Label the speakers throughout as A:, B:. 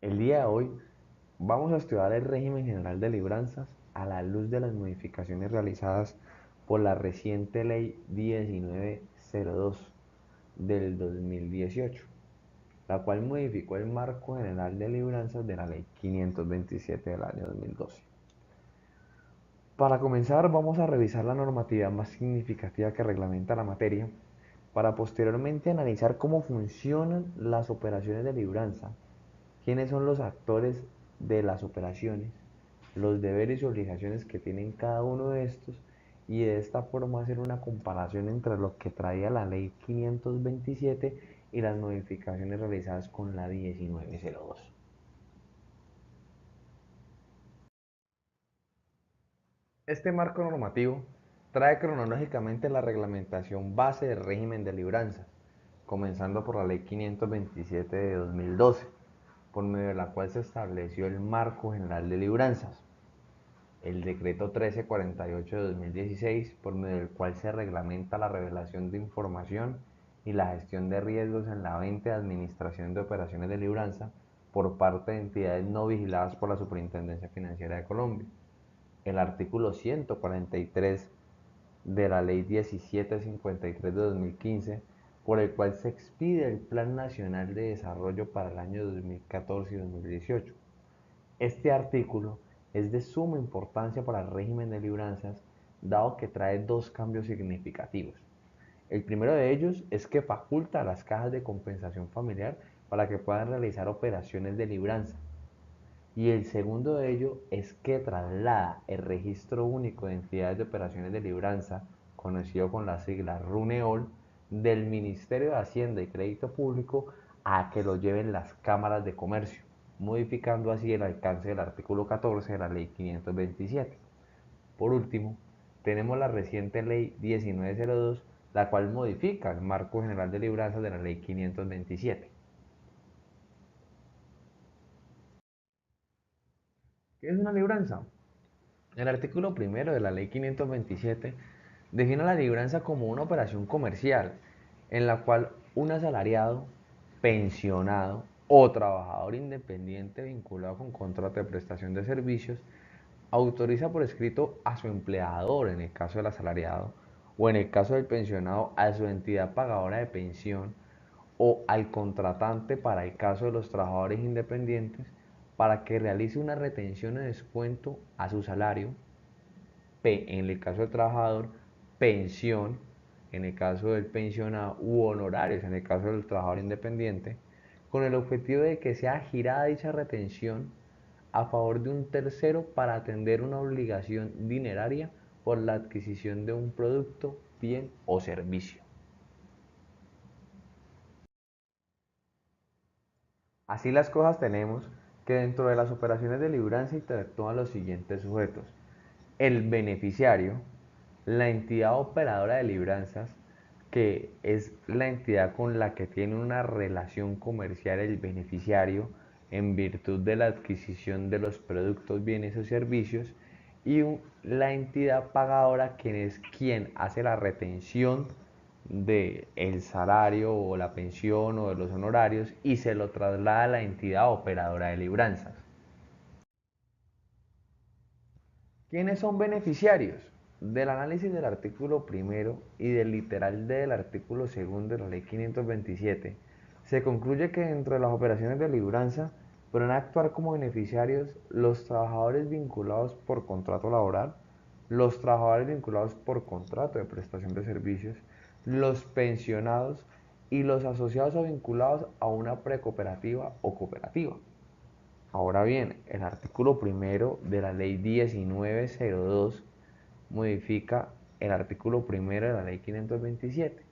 A: El día de hoy vamos a estudiar el régimen general de libranzas a la luz de las modificaciones realizadas por la reciente Ley 1902 del 2018, la cual modificó el marco general de libranzas de la Ley 527 del año 2012. Para comenzar, vamos a revisar la normatividad más significativa que reglamenta la materia, para posteriormente analizar cómo funcionan las operaciones de libranza, quiénes son los actores de las operaciones, los deberes y obligaciones que tienen cada uno de estos, y de esta forma hacer una comparación entre lo que traía la ley 527 y las modificaciones realizadas con la 1902. Este marco normativo trae cronológicamente la reglamentación base del régimen de libranza, comenzando por la ley 527 de 2012, por medio de la cual se estableció el marco general de libranzas, el decreto 1348 de 2016, por medio del cual se reglamenta la revelación de información y la gestión de riesgos en la venta y administración de operaciones de libranza por parte de entidades no vigiladas por la Superintendencia Financiera de Colombia, el artículo 143 de la Ley 1753 de 2015, por el cual se expide el Plan Nacional de Desarrollo para el año 2014 y 2018. Este artículo es de suma importancia para el régimen de libranzas, dado que trae dos cambios significativos. El primero de ellos es que faculta a las cajas de compensación familiar para que puedan realizar operaciones de libranza. Y el segundo de ello es que traslada el Registro Único de Entidades de Operaciones de Libranza, conocido con la sigla RUNEOL, del Ministerio de Hacienda y Crédito Público a que lo lleven las cámaras de comercio, modificando así el alcance del artículo 14 de la Ley 527. Por último, tenemos la reciente Ley 1902, la cual modifica el marco general de libranzas de la Ley 527. ¿Qué es una libranza? El artículo primero de la Ley 527 define la libranza como una operación comercial en la cual un asalariado, pensionado o trabajador independiente vinculado con contrato de prestación de servicios autoriza por escrito a su empleador, en el caso del asalariado, o en el caso del pensionado a su entidad pagadora de pensión, o al contratante para el caso de los trabajadores independientes, para que realice una retención o descuento a su salario, en el caso del trabajador, pensión en el caso del pensionado u honorarios en el caso del trabajador independiente, con el objetivo de que sea girada dicha retención a favor de un tercero para atender una obligación dineraria por la adquisición de un producto, bien o servicio. Así las cosas, tenemos que dentro de las operaciones de libranza interactúan los siguientes sujetos: el beneficiario, la entidad operadora de libranzas, que es la entidad con la que tiene una relación comercial el beneficiario en virtud de la adquisición de los productos, bienes o servicios, y la entidad pagadora, que es quien hace la retención del salario o la pensión o de los honorarios y se lo traslada a la entidad operadora de libranzas. ¿Quiénes son beneficiarios? Del análisis del artículo primero y del literal D del artículo segundo de la Ley 527, se concluye que dentro de las operaciones de libranza podrán actuar como beneficiarios los trabajadores vinculados por contrato laboral, los trabajadores vinculados por contrato de prestación de servicios, los pensionados y los asociados o vinculados a una precooperativa o cooperativa. Ahora bien, el artículo primero de la Ley 1902 modifica el artículo primero de la Ley 527,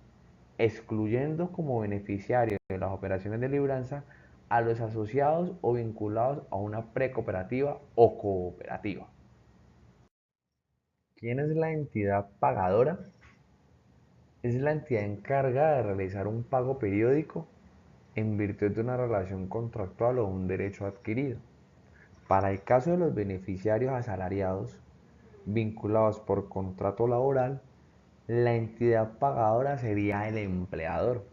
A: excluyendo como beneficiarios de las operaciones de libranza a los asociados o vinculados a una precooperativa o cooperativa. ¿Quién es la entidad pagadora? Es la entidad encargada de realizar un pago periódico en virtud de una relación contractual o un derecho adquirido. Para el caso de los beneficiarios asalariados vinculados por contrato laboral, la entidad pagadora sería el empleador.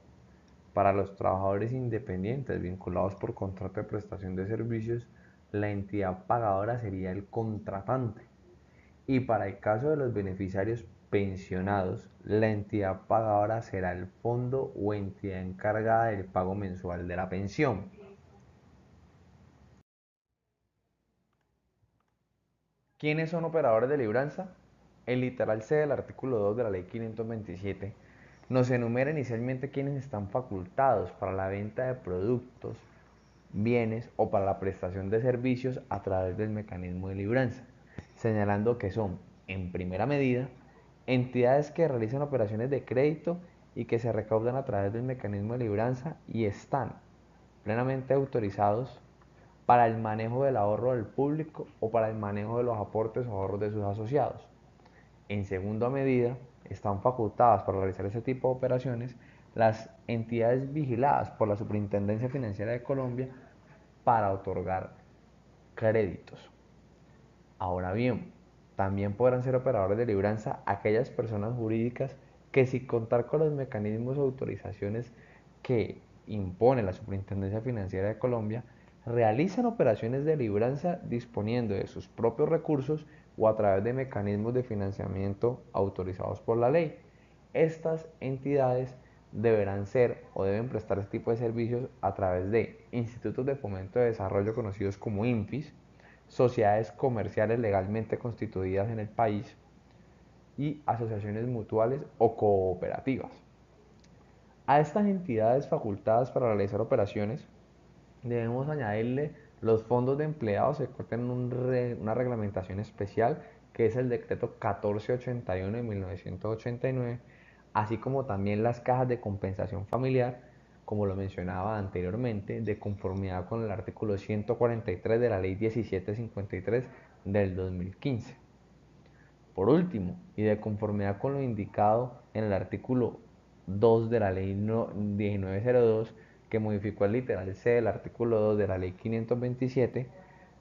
A: Para los trabajadores independientes vinculados por contrato de prestación de servicios, la entidad pagadora sería el contratante. Y para el caso de los beneficiarios pensionados, la entidad pagadora será el fondo o entidad encargada del pago mensual de la pensión. ¿Quiénes son operadores de libranza? El literal C del artículo 2 de la Ley 527 nos enumera inicialmente quiénes están facultados para la venta de productos, bienes o para la prestación de servicios a través del mecanismo de libranza, señalando que son, en primera medida, entidades que realizan operaciones de crédito y que se recaudan a través del mecanismo de libranza y están plenamente autorizados para el manejo del ahorro del público o para el manejo de los aportes o ahorros de sus asociados. En segunda medida, están facultadas para realizar ese tipo de operaciones las entidades vigiladas por la Superintendencia Financiera de Colombia para otorgar créditos. Ahora bien, también podrán ser operadores de libranza aquellas personas jurídicas que, sin contar con los mecanismos o autorizaciones que impone la Superintendencia Financiera de Colombia, realizan operaciones de libranza disponiendo de sus propios recursos o a través de mecanismos de financiamiento autorizados por la ley. Estas entidades deberán ser o deben prestar este tipo de servicios a través de institutos de fomento de desarrollo conocidos como INFIS, sociedades comerciales legalmente constituidas en el país y asociaciones mutuales o cooperativas. A estas entidades facultadas para realizar operaciones debemos añadirle los fondos de empleados que cuentan una reglamentación especial que es el decreto 1481 de 1989, así como también las cajas de compensación familiar, como lo mencionaba anteriormente, de conformidad con el artículo 143 de la ley 1753 del 2015. Por último, y de conformidad con lo indicado en el artículo 2 de la ley 1902, que modificó el literal C del artículo 2 de la ley 527,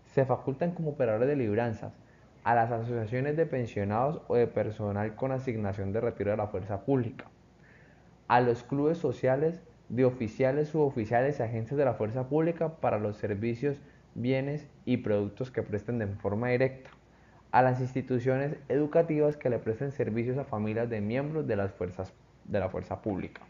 A: se facultan como operadores de libranzas a las asociaciones de pensionados o de personal con asignación de retiro de la fuerza pública, a los clubes sociales de oficiales, suboficiales y agentes de la fuerza pública para los servicios, bienes y productos que presten de forma directa, a las instituciones educativas que le presten servicios a familias de miembros de la fuerza pública.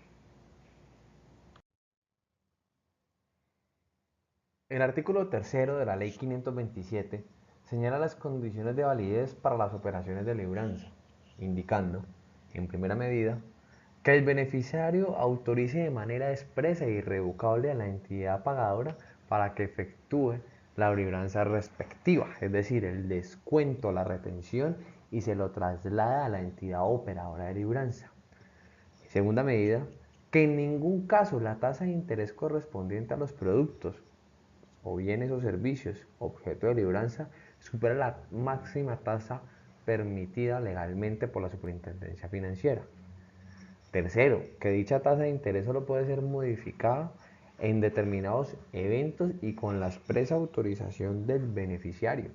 A: El artículo tercero de la Ley 527 señala las condiciones de validez para las operaciones de libranza, indicando, en primera medida, que el beneficiario autorice de manera expresa e irrevocable a la entidad pagadora para que efectúe la libranza respectiva, es decir, el descuento, la retención y se lo traslada a la entidad operadora de libranza. Segunda medida, que en ningún caso la tasa de interés correspondiente a los productos o bienes o servicios objeto de libranza supera la máxima tasa permitida legalmente por la Superintendencia Financiera. Tercero, que dicha tasa de interés solo puede ser modificada en determinados eventos y con la expresa autorización del beneficiario.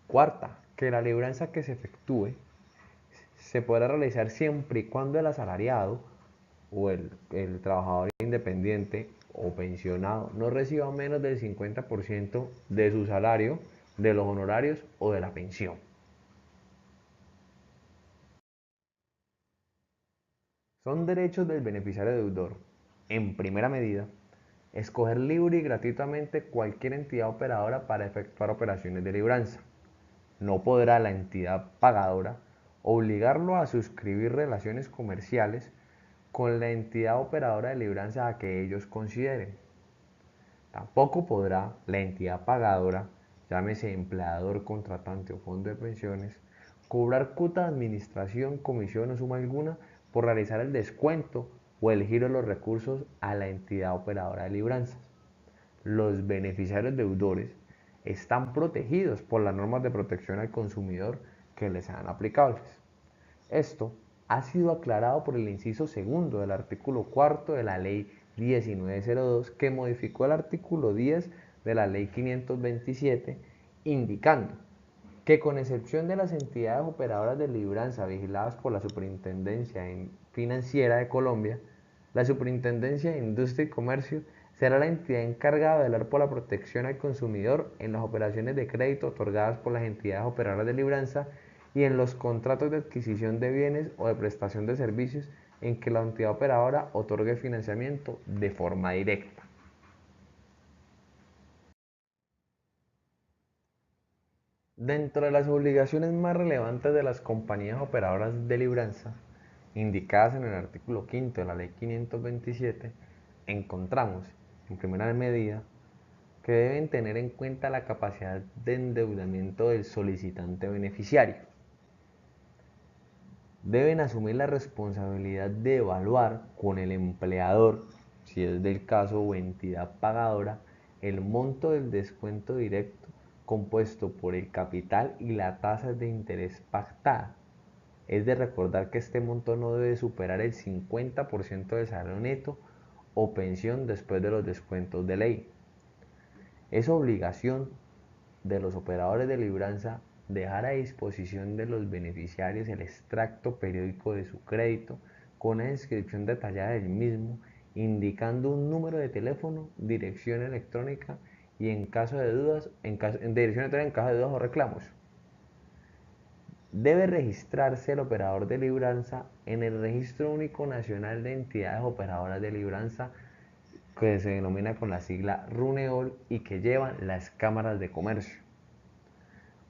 A: Cuarta, que la libranza que se efectúe se podrá realizar siempre y cuando el asalariado o el trabajador independiente o pensionado no reciba menos del 50% de su salario, de los honorarios o de la pensión. Son derechos del beneficiario deudor, en primera medida, escoger libre y gratuitamente cualquier entidad operadora para efectuar operaciones de libranza. No podrá la entidad pagadora obligarlo a suscribir relaciones comerciales con la entidad operadora de libranza a que ellos consideren. Tampoco podrá la entidad pagadora, llámese empleador, contratante o fondo de pensiones, cobrar cuota de administración, comisión o suma alguna por realizar el descuento o el giro de los recursos a la entidad operadora de libranzas. Los beneficiarios deudores están protegidos por las normas de protección al consumidor que les sean aplicables. Esto ha sido aclarado por el inciso segundo del artículo cuarto de la Ley 1902, que modificó el artículo 10 de la Ley 527, indicando que con excepción de las entidades operadoras de libranza vigiladas por la Superintendencia Financiera de Colombia, La Superintendencia de Industria y Comercio será la entidad encargada de velar por la protección al consumidor en las operaciones de crédito otorgadas por las entidades operadoras de libranza y en los contratos de adquisición de bienes o de prestación de servicios en que la entidad operadora otorgue financiamiento de forma directa. Dentro de las obligaciones más relevantes de las compañías operadoras de libranza, indicadas en el artículo 5 de la Ley 527, encontramos, en primera medida, que deben tener en cuenta la capacidad de endeudamiento del solicitante beneficiario. Deben asumir la responsabilidad de evaluar con el empleador, si es del caso o entidad pagadora, el monto del descuento directo compuesto por el capital y la tasa de interés pactada. Es de recordar que este monto no debe superar el 50% del salario neto o pensión después de los descuentos de ley. Es obligación de los operadores de libranza dejar a disposición de los beneficiarios el extracto periódico de su crédito con una descripción detallada del mismo, indicando un número de teléfono, dirección electrónica y en caso de dudas, dirección electrónica en caso de dudas o reclamos. Debe registrarse el operador de libranza en el Registro Único Nacional de Entidades Operadoras de Libranza, que se denomina con la sigla RUNEOL y que llevan las cámaras de comercio.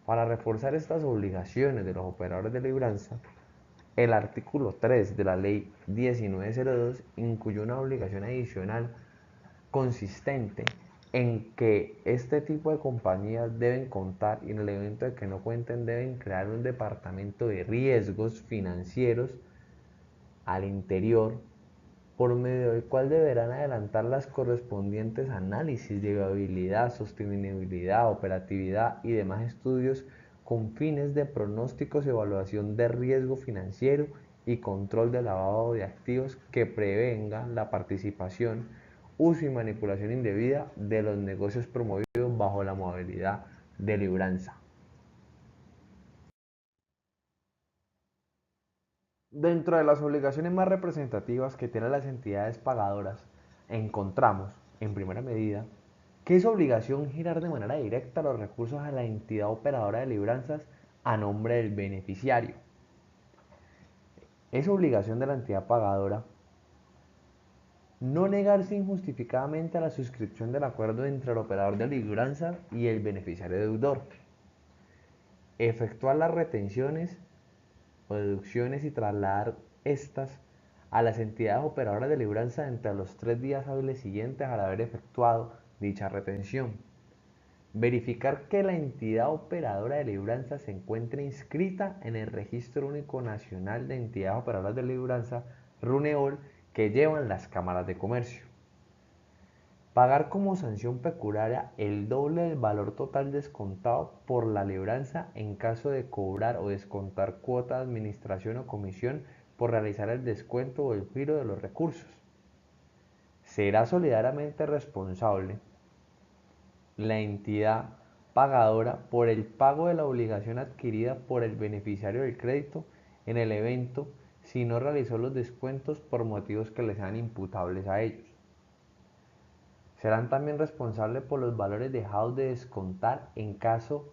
A: Para reforzar estas obligaciones de los operadores de libranza, el artículo 3 de la Ley 1902 incluyó una obligación adicional consistente en que este tipo de compañías deben contar y en el evento de que no cuenten deben crear un departamento de riesgos financieros al interior por medio del cual deberán adelantar las correspondientes análisis de viabilidad, sostenibilidad, operatividad y demás estudios con fines de pronósticos, evaluación de riesgo financiero y control de lavado de activos que prevengan la participación, uso y manipulación indebida de los negocios promovidos bajo la modalidad de libranza. Dentro de las obligaciones más representativas que tienen las entidades pagadoras, encontramos, en primera medida, que es obligación girar de manera directa los recursos a la entidad operadora de libranzas a nombre del beneficiario. Es obligación de la entidad pagadora no negarse injustificadamente a la suscripción del acuerdo entre el operador de libranza y el beneficiario deudor. Efectuar las retenciones o deducciones y trasladar estas a las entidades operadoras de libranza entre los 3 días hábiles siguientes al haber efectuado dicha retención. Verificar que la entidad operadora de libranza se encuentre inscrita en el Registro Único Nacional de Entidades Operadoras de Libranza, RUNEOL, que llevan las cámaras de comercio. Pagar como sanción pecuniaria el doble del valor total descontado por la libranza en caso de cobrar o descontar cuota de administración o comisión por realizar el descuento o el giro de los recursos. Será solidariamente responsable la entidad pagadora por el pago de la obligación adquirida por el beneficiario del crédito en el evento si no realizó los descuentos por motivos que le sean imputables a ellos. Serán también responsables por los valores dejados de descontar en caso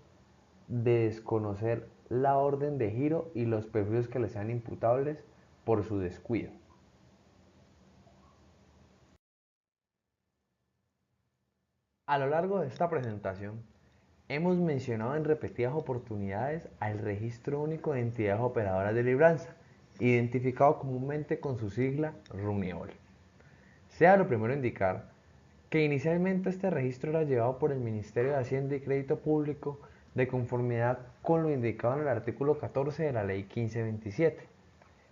A: de desconocer la orden de giro y los perjuicios que les sean imputables por su descuido. A lo largo de esta presentación, hemos mencionado en repetidas oportunidades al Registro Único de Entidades Operadoras de Libranza, identificado comúnmente con su sigla RUNEOL. Sea lo primero indicar que inicialmente este registro era llevado por el Ministerio de Hacienda y Crédito Público de conformidad con lo indicado en el artículo 14 de la Ley 1527,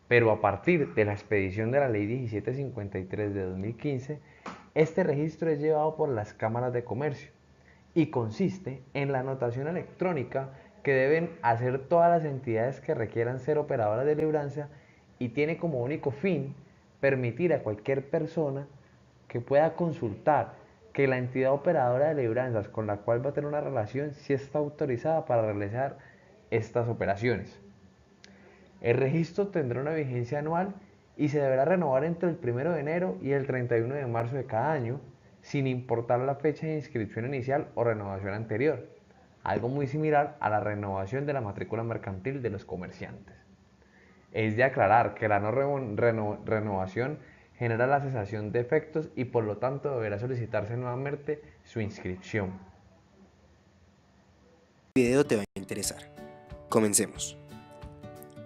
A: pero a partir de la expedición de la Ley 1753 de 2015, este registro es llevado por las cámaras de comercio y consiste en la anotación electrónica que deben hacer todas las entidades que requieran ser operadoras de libranza y tiene como único fin permitir a cualquier persona que pueda consultar que la entidad operadora de libranzas con la cual va a tener una relación sí está autorizada para realizar estas operaciones. El registro tendrá una vigencia anual y se deberá renovar entre el 1 de enero y el 31 de marzo de cada año, sin importar la fecha de inscripción inicial o renovación anterior, algo muy similar a la renovación de la matrícula mercantil de los comerciantes. Es de aclarar que la no renovación genera la cesación de efectos y por lo tanto deberá solicitarse nuevamente su inscripción.
B: Este video te va a interesar. Comencemos.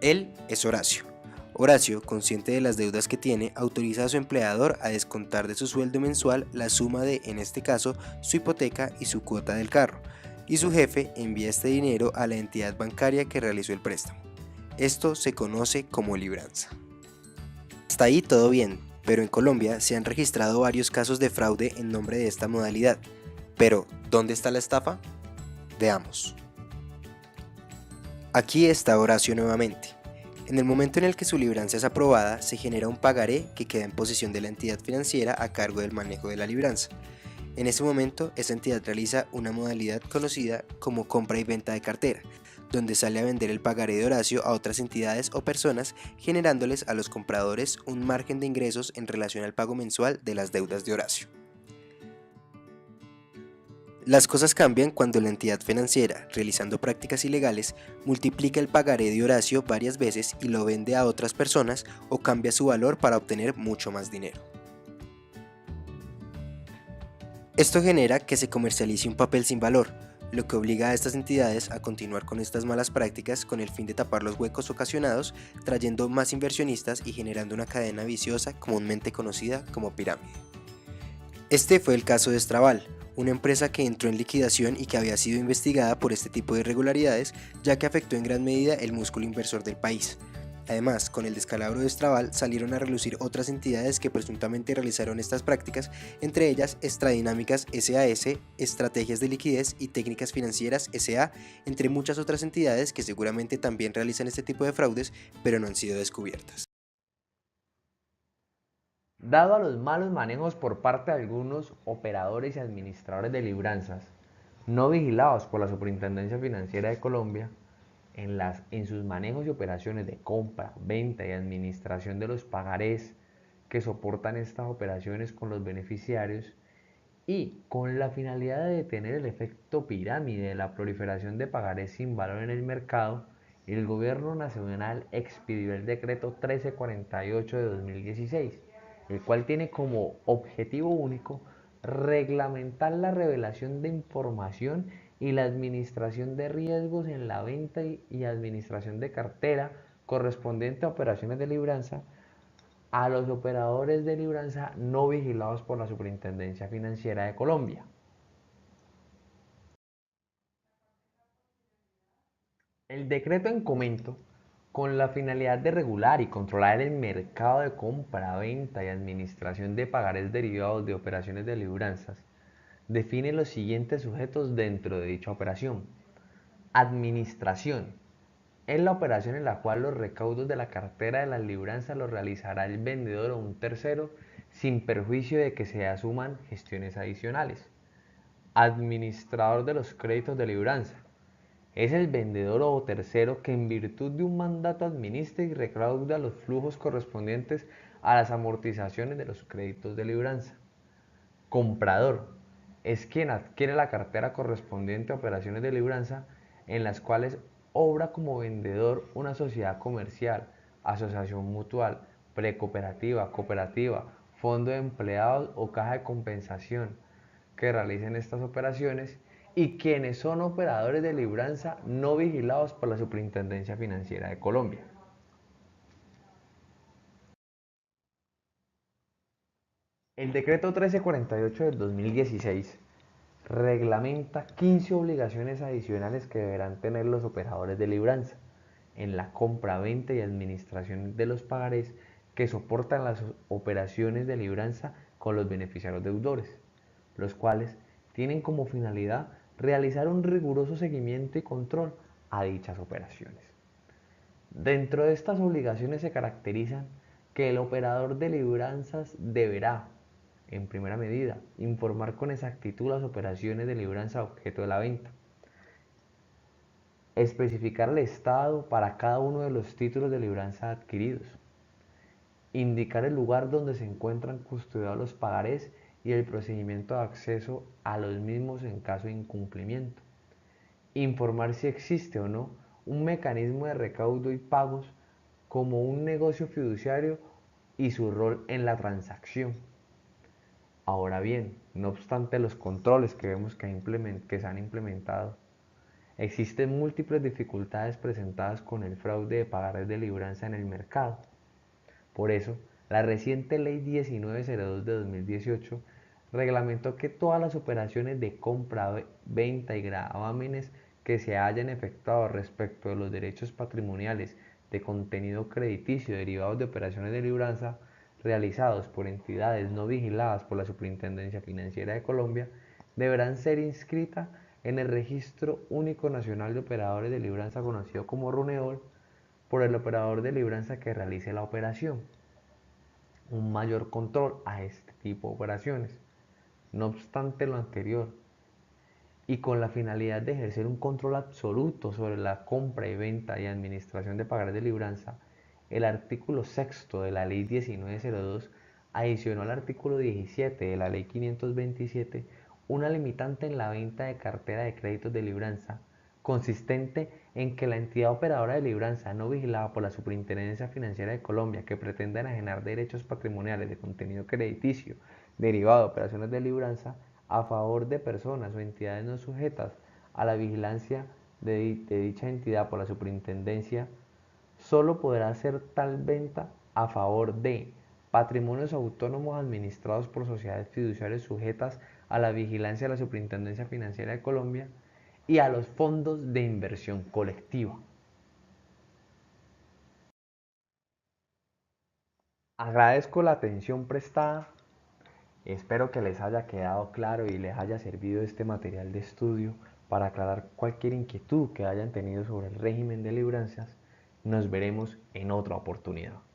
B: Él es Horacio. Horacio, consciente de las deudas que tiene, autoriza a su empleador a descontar de su sueldo mensual la suma de, en este caso, su hipoteca y su cuota del carro, y su jefe envía este dinero a la entidad bancaria que realizó el préstamo. Esto se conoce como libranza. Hasta ahí todo bien, pero en Colombia se han registrado varios casos de fraude en nombre de esta modalidad. Pero, ¿dónde está la estafa? Veamos. Aquí está Horacio nuevamente. En el momento en el que su libranza es aprobada, se genera un pagaré que queda en posesión de la entidad financiera a cargo del manejo de la libranza. En ese momento, esa entidad realiza una modalidad conocida como compra y venta de cartera, donde sale a vender el pagaré de Horacio a otras entidades o personas, generándoles a los compradores un margen de ingresos en relación al pago mensual de las deudas de Horacio. Las cosas cambian cuando la entidad financiera, realizando prácticas ilegales, multiplica el pagaré de Horacio varias veces y lo vende a otras personas o cambia su valor para obtener mucho más dinero. Esto genera que se comercialice un papel sin valor, lo que obliga a estas entidades a continuar con estas malas prácticas con el fin de tapar los huecos ocasionados, trayendo más inversionistas y generando una cadena viciosa comúnmente conocida como pirámide. Este fue el caso de Estraval, una empresa que entró en liquidación y que había sido investigada por este tipo de irregularidades, ya que afectó en gran medida el músculo inversor del país. Además, con el descalabro de Estraval salieron a relucir otras entidades que presuntamente realizaron estas prácticas, entre ellas Extradinámicas SAS, Estrategias de Liquidez y Técnicas Financieras SA, entre muchas otras entidades que seguramente también realizan este tipo de fraudes, pero no han sido descubiertas.
A: Dado a los malos manejos por parte de algunos operadores y administradores de libranzas, no vigilados por la Superintendencia Financiera de Colombia, en sus manejos y operaciones de compra, venta y administración de los pagarés que soportan estas operaciones con los beneficiarios y con la finalidad de detener el efecto pirámide de la proliferación de pagarés sin valor en el mercado, el Gobierno Nacional expidió el decreto 1348 de 2016, el cual tiene como objetivo único reglamentar la revelación de información y la administración de riesgos en la venta y administración de cartera correspondiente a operaciones de libranza a los operadores de libranza no vigilados por la Superintendencia Financiera de Colombia. El decreto en comento, con la finalidad de regular y controlar el mercado de compra, venta y administración de pagarés derivados de operaciones de libranzas, define los siguientes sujetos dentro de dicha operación. Administración. Es la operación en la cual los recaudos de la cartera de las libranzas los realizará el vendedor o un tercero sin perjuicio de que se asuman gestiones adicionales. Administrador de los créditos de libranza. Es el vendedor o tercero que en virtud de un mandato administra y recauda los flujos correspondientes a las amortizaciones de los créditos de libranza. Comprador. Es quien adquiere la cartera correspondiente a operaciones de libranza en las cuales obra como vendedor una sociedad comercial, asociación mutual, precooperativa, cooperativa, fondo de empleados o caja de compensación que realicen estas operaciones y quienes son operadores de libranza no vigilados por la Superintendencia Financiera de Colombia. El decreto 1348 del 2016 reglamenta 15 obligaciones adicionales que deberán tener los operadores de libranza en la compra, venta y administración de los pagarés que soportan las operaciones de libranza con los beneficiarios deudores, los cuales tienen como finalidad realizar un riguroso seguimiento y control a dichas operaciones. Dentro de estas obligaciones se caracterizan que el operador de libranzas deberá, en primera medida, informar con exactitud las operaciones de libranza objeto de la venta, especificar el estado para cada uno de los títulos de libranza adquiridos, indicar el lugar donde se encuentran custodiados los pagarés y el procedimiento de acceso a los mismos en caso de incumplimiento, informar si existe o no un mecanismo de recaudo y pagos como un negocio fiduciario y su rol en la transacción. Ahora bien, no obstante los controles que vemos que se han implementado, existen múltiples dificultades presentadas con el fraude de pagarés de libranza en el mercado. Por eso, la reciente Ley 1902 de 2018 reglamentó que todas las operaciones de compra, venta y gravámenes que se hayan efectuado respecto de los derechos patrimoniales de contenido crediticio derivados de operaciones de libranza realizados por entidades no vigiladas por la Superintendencia Financiera de Colombia deberán ser inscritas en el Registro Único Nacional de Operadores de Libranza conocido como RUNEOL por el operador de libranza que realice la operación, un mayor control a este tipo de operaciones. No obstante lo anterior, y con la finalidad de ejercer un control absoluto sobre la compra y venta y administración de pagares de libranza, el artículo sexto de la Ley 1902 adicionó al artículo 17 de la Ley 527 una limitante en la venta de cartera de créditos de libranza, consistente en que la entidad operadora de libranza no vigilada por la Superintendencia Financiera de Colombia que pretenda enajenar derechos patrimoniales de contenido crediticio derivado de operaciones de libranza a favor de personas o entidades no sujetas a la vigilancia de dicha entidad por la superintendencia, solo podrá hacer tal venta a favor de patrimonios autónomos administrados por sociedades fiduciarias sujetas a la vigilancia de la Superintendencia Financiera de Colombia y a los fondos de inversión colectiva. Agradezco la atención prestada. Espero que les haya quedado claro y les haya servido este material de estudio para aclarar cualquier inquietud que hayan tenido sobre el régimen de libranzas. Nos veremos en otra oportunidad.